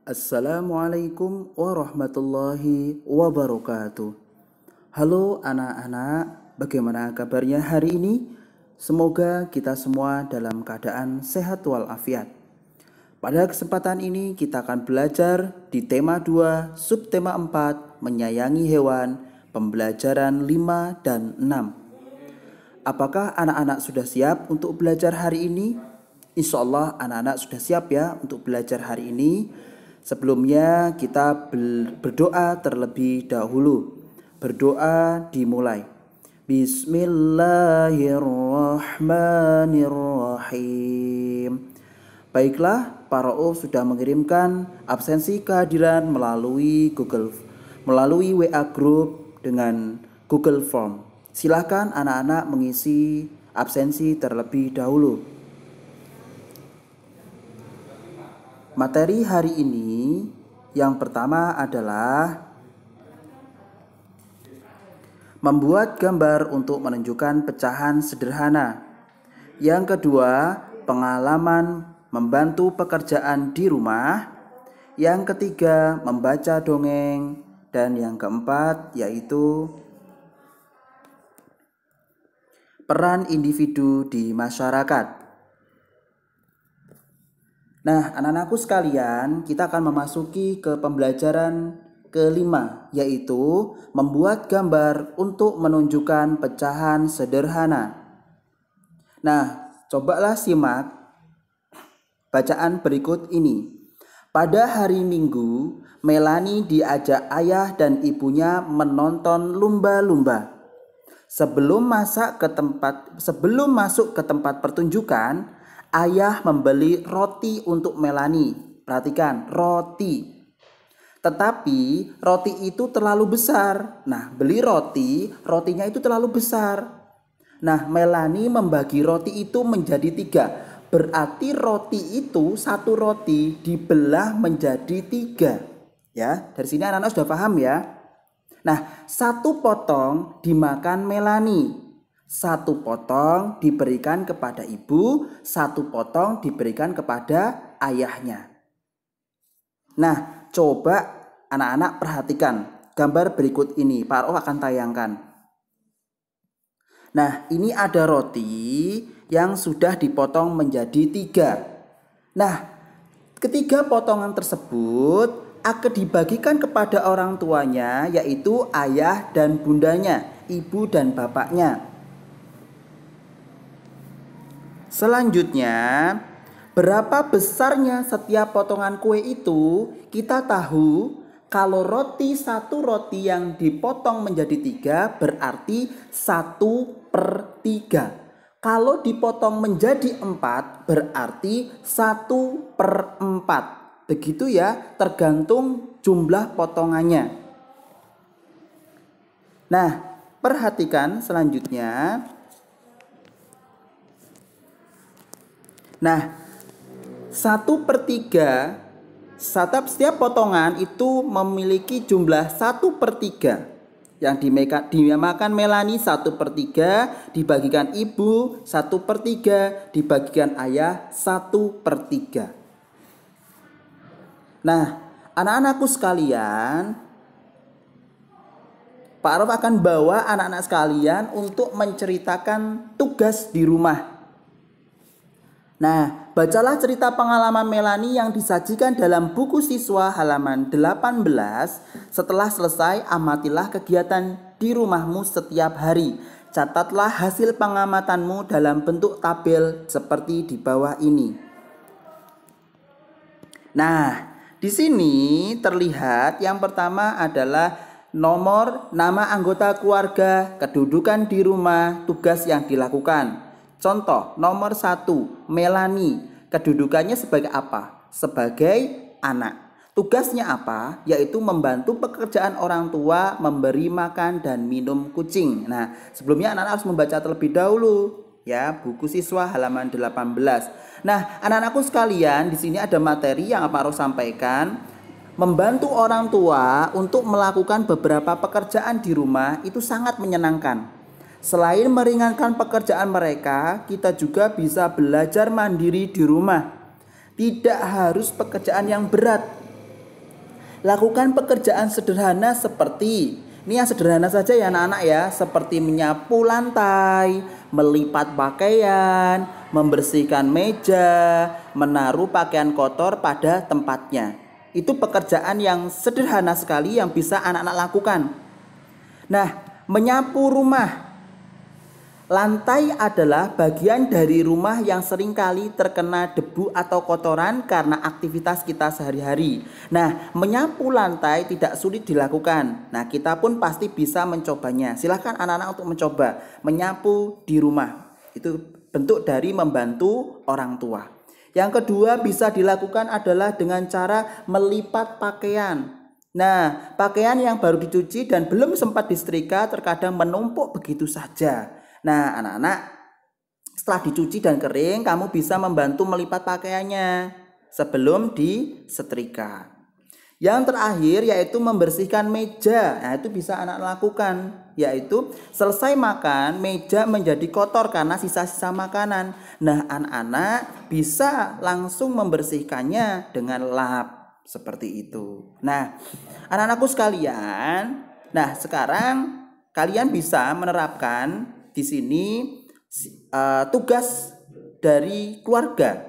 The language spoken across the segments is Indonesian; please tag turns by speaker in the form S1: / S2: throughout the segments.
S1: Assalamualaikum warahmatullahi wabarakatuh. Halo anak-anak, bagaimana kabarnya hari ini? Semoga kita semua dalam keadaan sehat walafiat. Pada kesempatan ini kita akan belajar di tema 2, subtema 4, menyayangi hewan, pembelajaran 5 dan 6. Apakah anak-anak sudah siap untuk belajar hari ini? Insya Allah anak-anak sudah siap ya untuk belajar hari ini. Sebelumnya kita berdoa terlebih dahulu. Berdoa dimulai. Bismillahirrahmanirrahim. Baiklah, Pak Rauf sudah mengirimkan absensi kehadiran melalui WA Group dengan Google Form. Silakan anak-anak mengisi absensi terlebih dahulu. Materi hari ini yang pertama adalah membuat gambar untuk menunjukkan pecahan sederhana. Yang kedua, pengalaman membantu pekerjaan di rumah. Yang ketiga, membaca dongeng. Dan yang keempat yaitu peran individu di masyarakat. Nah, anak-anakku sekalian, kita akan memasuki ke pembelajaran kelima, yaitu membuat gambar untuk menunjukkan pecahan sederhana. Nah, cobalah simak bacaan berikut ini. Pada hari Minggu, Melanie diajak ayah dan ibunya menonton lumba-lumba. Sebelum masuk ke tempat pertunjukan, ayah membeli roti untuk Melanie. Perhatikan, roti. Tetapi roti itu terlalu besar. Nah, beli rotinya itu terlalu besar. Nah, Melanie membagi roti itu menjadi 3. Berarti satu roti dibelah menjadi 3. Ya, dari sini anak-anak sudah paham ya. Nah, 1 potong dimakan Melanie, 1 potong diberikan kepada ibu, 1 potong diberikan kepada ayahnya. Nah, coba anak-anak perhatikan gambar berikut ini. Pak Rauf akan tayangkan. Nah, ini ada roti yang sudah dipotong menjadi 3. Nah, ketiga potongan tersebut akan dibagikan kepada orang tuanya, yaitu ayah dan bundanya, ibu dan bapaknya. Selanjutnya, berapa besarnya setiap potongan kue itu? Kita tahu kalau satu roti yang dipotong menjadi 3 berarti 1/3. Kalau dipotong menjadi 4 berarti 1/4. Begitu ya, tergantung jumlah potongannya. Nah, perhatikan selanjutnya. Nah, 1/3, setiap potongan itu memiliki jumlah 1/3. Yang dimakan Melanie 1/3, dibagikan ibu 1/3, dibagikan ayah 1/3. Nah, anak-anakku sekalian, Pak Rauf akan bawa anak-anak sekalian untuk menceritakan tugas di rumah. Nah, bacalah cerita pengalaman Melanie yang disajikan dalam buku siswa halaman 18. Setelah selesai, amatilah kegiatan di rumahmu setiap hari. Catatlah hasil pengamatanmu dalam bentuk tabel seperti di bawah ini. Nah, di sini terlihat yang pertama adalah nama anggota keluarga, kedudukan di rumah, tugas yang dilakukan. Contoh, nomor 1, Melanie. Kedudukannya sebagai apa? Sebagai anak. Tugasnya apa? Yaitu membantu pekerjaan orang tua, memberi makan dan minum kucing. Nah, sebelumnya anak-anak harus membaca terlebih dahulu ya, buku siswa halaman 18. Nah, anak-anakku sekalian, di sini ada materi yang Pak Rauf sampaikan. Membantu orang tua untuk melakukan beberapa pekerjaan di rumah itu sangat menyenangkan. Selain meringankan pekerjaan mereka, kita juga bisa belajar mandiri di rumah. Tidak harus pekerjaan yang berat. Lakukan pekerjaan sederhana seperti, ini yang sederhana saja ya anak-anak ya, seperti menyapu lantai, melipat pakaian, membersihkan meja, menaruh pakaian kotor pada tempatnya. Itu pekerjaan yang sederhana sekali yang bisa anak-anak lakukan. Nah, menyapu rumah. Lantai adalah bagian dari rumah yang seringkali terkena debu atau kotoran karena aktivitas kita sehari-hari. Nah, menyapu lantai tidak sulit dilakukan. Nah, kita pun pasti bisa mencobanya. Silahkan anak-anak untuk mencoba menyapu di rumah. Itu bentuk dari membantu orang tua. Yang kedua bisa dilakukan adalah dengan cara melipat pakaian. Nah, pakaian yang baru dicuci dan belum sempat disetrika terkadang menumpuk begitu saja. Nah, anak-anak, setelah dicuci dan kering, kamu bisa membantu melipat pakaiannya sebelum disetrika. Yang terakhir yaitu membersihkan meja. Nah, itu bisa anak lakukan, yaitu selesai makan, meja menjadi kotor karena sisa-sisa makanan. Nah, anak-anak bisa langsung membersihkannya dengan lap seperti itu. Nah, anak-anakku sekalian, nah sekarang kalian bisa menerapkan di sini tugas dari keluarga.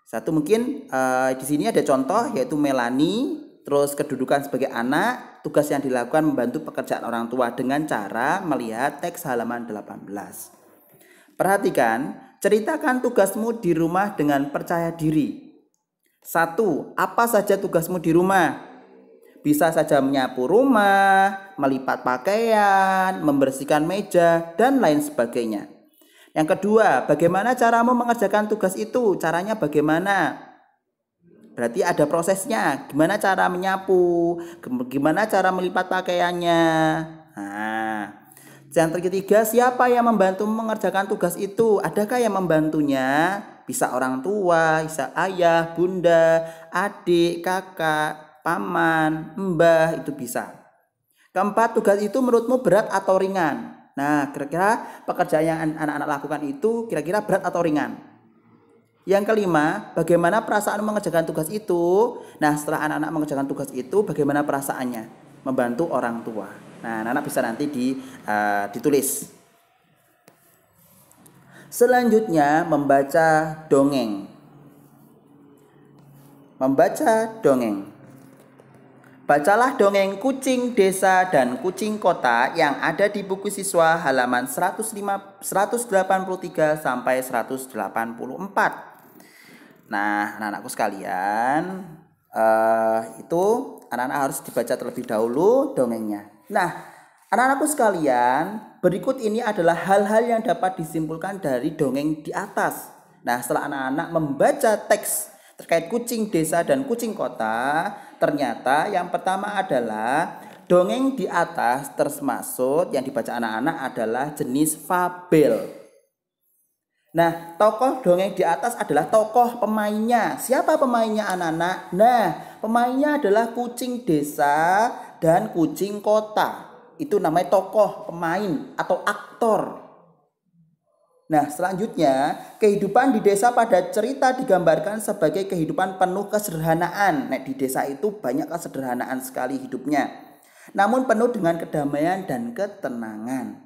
S1: Satu mungkin di sini ada contoh yaitu Melani, terus kedudukan sebagai anak, tugas yang dilakukan membantu pekerjaan orang tua dengan cara melihat teks halaman 18. Perhatikan, ceritakan tugasmu di rumah dengan percaya diri. 1. Apa saja tugasmu di rumah? Bisa saja menyapu rumah, melipat pakaian, membersihkan meja, dan lain sebagainya. Yang kedua, bagaimana caramu mengerjakan tugas itu? Caranya bagaimana? Berarti ada prosesnya. Gimana cara menyapu? Gimana cara melipat pakaiannya? Nah, yang ketiga, siapa yang membantu mengerjakan tugas itu? Adakah yang membantunya? Bisa orang tua, bisa ayah, bunda, adik, kakak, paman, mbah, itu bisa. Keempat, tugas itu menurutmu berat atau ringan? Nah, kira-kira pekerjaan yang anak-anak lakukan itu kira-kira berat atau ringan? Yang kelima, bagaimana perasaan mengerjakan tugas itu? Nah, setelah anak-anak mengerjakan tugas itu, bagaimana perasaannya? Membantu orang tua. Nah, anak-anak bisa nanti ditulis. Selanjutnya, membaca dongeng. Membaca dongeng. Bacalah dongeng Kucing Desa dan Kucing Kota yang ada di buku siswa halaman 183 sampai 184. Nah, anak-anakku sekalian, itu anak-anak harus dibaca terlebih dahulu dongengnya. Nah, anak-anakku sekalian, berikut ini adalah hal-hal yang dapat disimpulkan dari dongeng di atas. Nah, setelah anak-anak membaca teks terkait kucing desa dan kucing kota, ternyata yang pertama adalah dongeng di atas termasuk yang dibaca anak-anak adalah jenis fabel. Nah, tokoh dongeng di atas adalah tokoh pemainnya. Siapa pemainnya anak-anak? Nah, pemainnya adalah kucing desa dan kucing kota. Itu namanya tokoh pemain atau aktor. Nah, selanjutnya kehidupan di desa pada cerita digambarkan sebagai kehidupan penuh kesederhanaan. Nah, di desa itu banyak kesederhanaan sekali hidupnya, namun penuh dengan kedamaian dan ketenangan.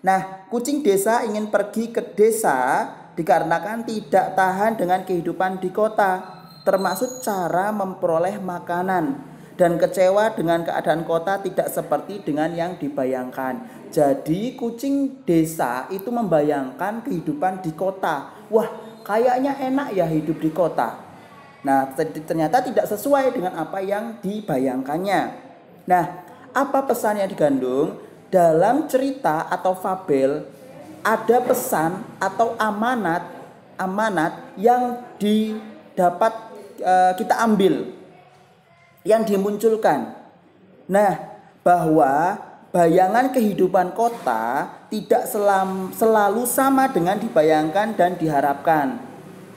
S1: Nah, kucing desa ingin pergi ke desa dikarenakan tidak tahan dengan kehidupan di kota, termasuk cara memperoleh makanan, dan kecewa dengan keadaan kota tidak seperti dengan yang dibayangkan. Jadi kucing desa itu membayangkan kehidupan di kota. Wah, kayaknya enak ya hidup di kota. Nah, ternyata tidak sesuai dengan apa yang dibayangkannya. Nah, apa pesan yang digandung? Dalam cerita atau fabel ada pesan atau amanat yang didapat kita ambil, yang dimunculkan. Nah, bahwa bayangan kehidupan kota tidak selalu sama dengan dibayangkan dan diharapkan.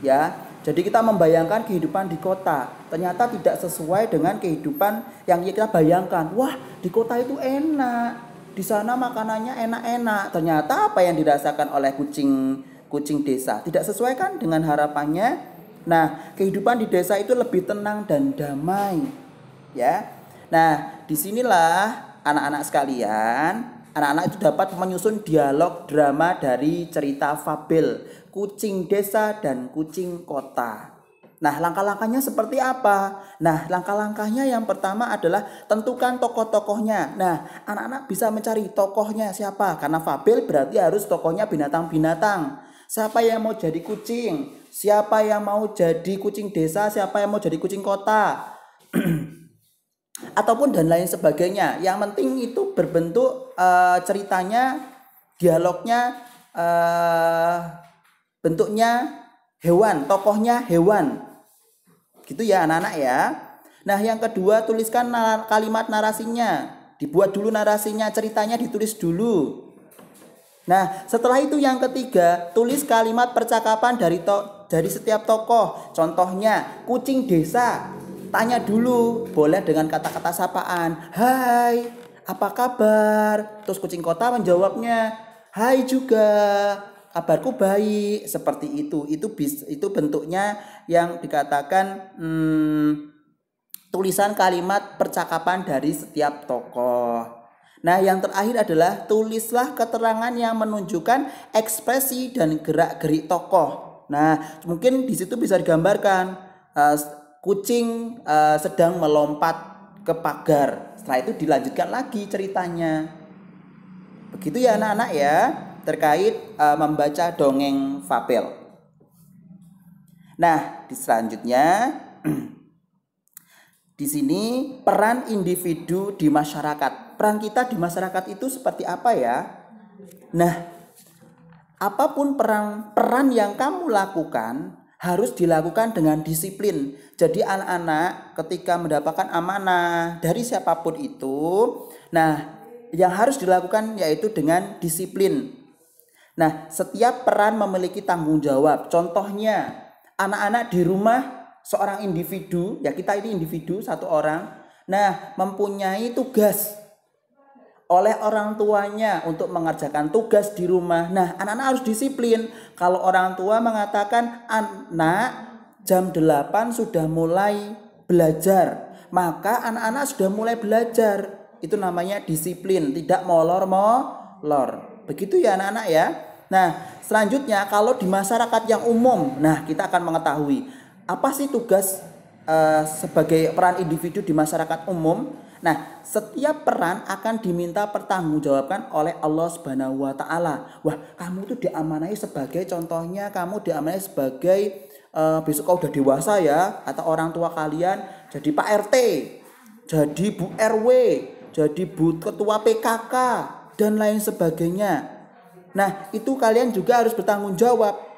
S1: Ya, jadi kita membayangkan kehidupan di kota, ternyata tidak sesuai dengan kehidupan yang kita bayangkan. Wah, di kota itu enak, di sana makanannya enak-enak. Ternyata apa yang dirasakan oleh kucing desa tidak sesuai kan dengan harapannya. Nah, kehidupan di desa itu lebih tenang dan damai. ya. Nah, disinilah anak-anak sekalian, anak-anak itu dapat menyusun dialog drama dari cerita fabel Kucing Desa dan Kucing Kota. Nah, langkah-langkahnya seperti apa? Nah, langkah-langkahnya yang pertama adalah tentukan tokoh-tokohnya. Nah, anak-anak bisa mencari tokohnya siapa? Karena fabel berarti harus tokohnya binatang-binatang. Siapa yang mau jadi kucing? Siapa yang mau jadi kucing desa? Siapa yang mau jadi kucing kota? Ataupun dan lain sebagainya. Yang penting itu berbentuk ceritanya, dialognya, bentuknya hewan, tokohnya hewan. Gitu ya anak-anak ya. Nah, yang kedua, tuliskan kalimat narasinya. Dibuat dulu narasinya, ceritanya ditulis dulu. Nah, setelah itu yang ketiga, tulis kalimat percakapan dari setiap tokoh. Contohnya, kucing desa. Tanya dulu, boleh dengan kata-kata sapaan. Hai, apa kabar? Terus kucing kota menjawabnya, hai juga, kabarku baik. Seperti itu. Itu bentuknya yang dikatakan tulisan kalimat percakapan dari setiap tokoh. Nah, yang terakhir adalah tulislah keterangan yang menunjukkan ekspresi dan gerak-gerik tokoh. Nah, mungkin di situ bisa digambarkan kucing sedang melompat ke pagar. Setelah itu dilanjutkan lagi ceritanya. Begitu ya anak-anak ya, terkait membaca dongeng fabel. Nah, selanjutnya di sini peran individu di masyarakat. Peran kita di masyarakat itu seperti apa ya? Nah, apapun peran yang kamu lakukan harus dilakukan dengan disiplin. Jadi anak-anak ketika mendapatkan amanah dari siapapun itu, nah yang harus dilakukan yaitu dengan disiplin. Nah, setiap peran memiliki tanggung jawab. Contohnya, anak-anak di rumah seorang individu, ya kita ini individu satu orang, nah mempunyai tugas oleh orang tuanya untuk mengerjakan tugas di rumah. Nah, anak-anak harus disiplin. Kalau orang tua mengatakan anak jam 8 sudah mulai belajar, maka anak-anak sudah mulai belajar. Itu namanya disiplin, tidak molor-molor. Begitu ya anak-anak ya. Nah, selanjutnya kalau di masyarakat yang umum, nah kita akan mengetahui apa sih tugas sebagai peran individu di masyarakat umum. Nah, setiap peran akan diminta pertanggungjawabkan oleh Allah Subhanahu wa taala. Wah, kamu tuh diamanahi sebagai, contohnya kamu diamanahi sebagai besok kau udah dewasa ya, atau orang tua kalian jadi Pak RT, jadi Bu RW, jadi Bu Ketua PKK dan lain sebagainya. Nah, itu kalian juga harus bertanggung jawab.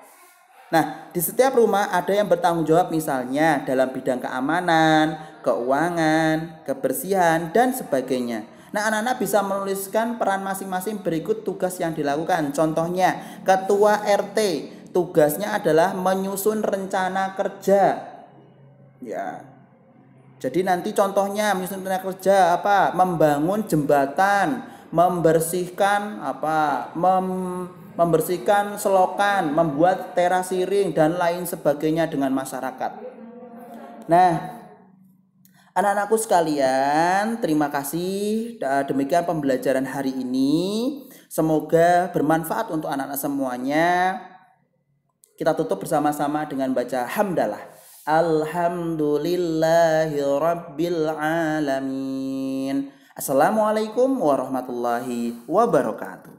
S1: Nah, di setiap rumah ada yang bertanggung jawab misalnya dalam bidang keamanan, keuangan, kebersihan, dan sebagainya. Nah, anak-anak bisa menuliskan peran masing-masing berikut tugas yang dilakukan. Contohnya, ketua RT, tugasnya adalah menyusun rencana kerja. Ya. Jadi nanti contohnya menyusun rencana kerja apa? Membangun jembatan, membersihkan membersihkan selokan, membuat terasiring dan lain sebagainya dengan masyarakat. Nah, anak-anakku sekalian, terima kasih. Demikian pembelajaran hari ini. Semoga bermanfaat untuk anak-anak semuanya. Kita tutup bersama-sama dengan baca hamdalah. Alhamdulillahirabbil alamin. Assalamualaikum warahmatullahi wabarakatuh.